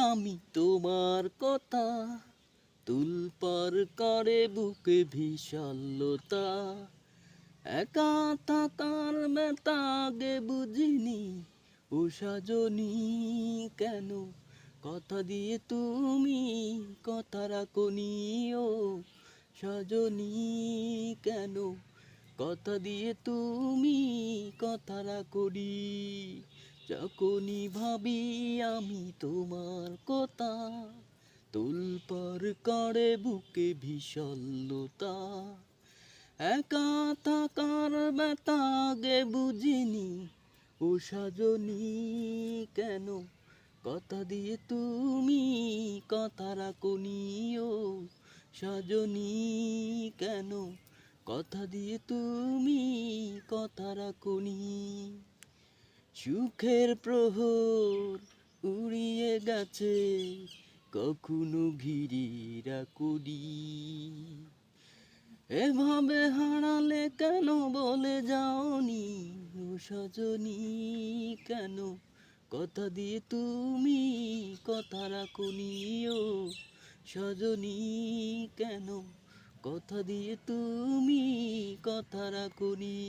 আমি তোমার কথা তুলপার করে বুকে বিশালতা একা থাকার ব্যথা আগে বুঝিনি ও সাজনি কেন কথা দিয়ে তুমি কথা রাখনি ও সাজনি কেন কথা দিয়ে তুমি কথা রাখনি যখনই ভাবি আমি তোমার কথা তোলপার করে বুকে বিশালতা একা থাকার ব্যথা আগে বুঝিনি ও সাজনি কেন কথা দিয়ে তুমি কথা রাখনি ও সাজনি কেন কথা দিয়ে তুমি কথা রাখনি সুখের প্রহর উড়িয়ে গেছে কখনো ঘিরে রাখনি এভাবে হারালে কেন বলে যাওনি ও সজনী কেন কথা দিয়ে তুমি কথা রাখনি ও সজনী কেন কথা দিয়ে তুমি কথা রাখনি।